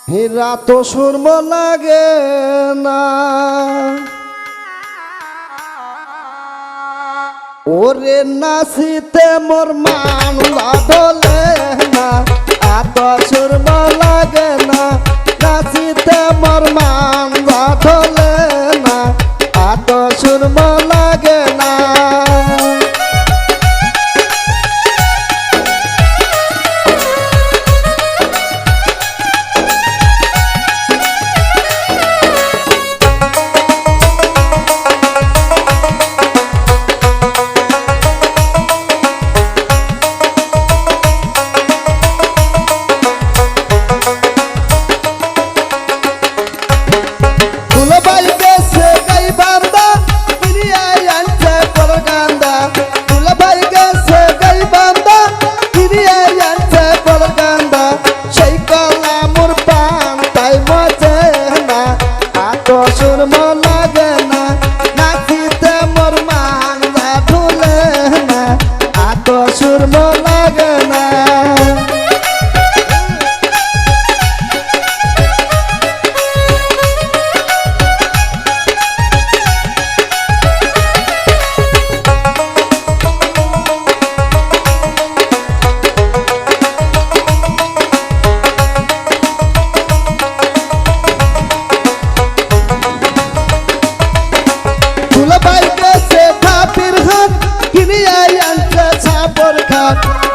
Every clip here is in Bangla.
হীরা তো সুরম লাগে না, ওরে নাচিতে মোর মান ধলে না, এত সুরম লাগে না, নাচিতে মোর মান ধলে না, এত সুরম লাগে না। সুরম লাগে না, নাচিতে মোর মান ধুলে না, এত সুরম লাগে না।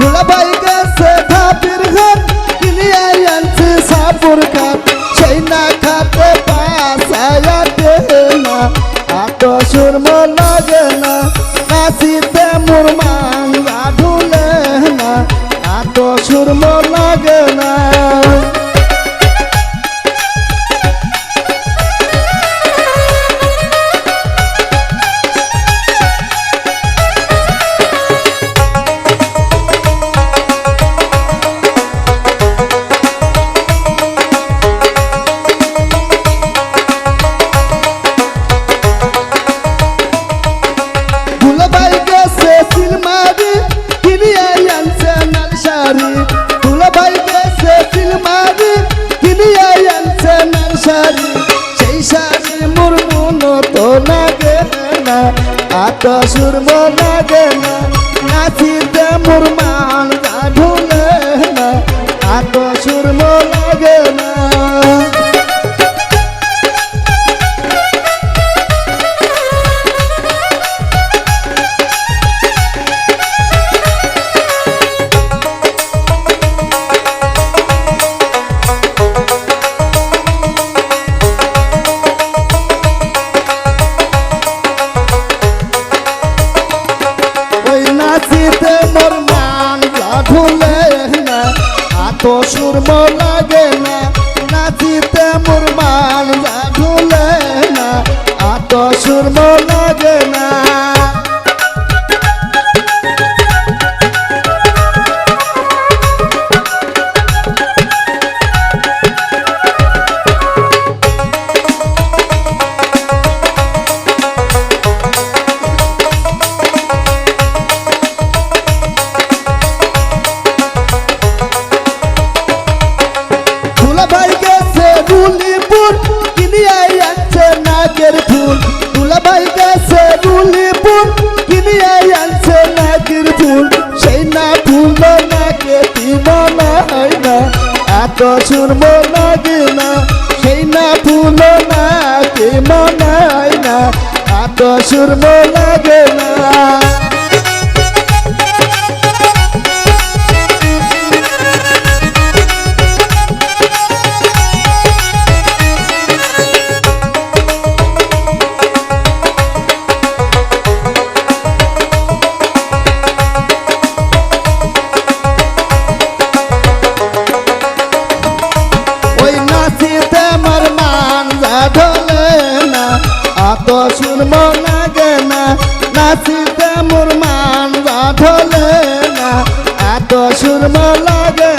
দুলাভাই গেছে ধাপির ঘাট কিনিয়ে আনছে সাপুর ঘাট, সেই না খাতে পাশায়াতে না, এত সুরম লাগে না, নাচিতে মোর মান ধুলে না, এত সুরম লাগে না। সেই শাড়ি মোর মন তো লাগে না, এত সুরম লাগে না, নাচিতে মোর মান ধুলে না, এত সুরম লাগে না। নাচিতে মোর মান ধুলে না, এত সুরম লাগে না, নাচিতে মোর মান ধুলে না, এত সুরম লাগে না। দুলাভাই গেছে রুলিপুর কিনিয়ে আনছে নাগের ফুল, দুলাভাই গেছে রুলিপুর কিনিয়ে আনছে নাগের ফুল, সেই না ফুল নাকে মনে হয় না, এত সুরম লাগে না, সেই না ফুল নাকে মনে হয় না, এত সুরম লাগে না। এত সুরম লাগে না, নাচিতে মোর মান ধলে না, এত সুরম লাগে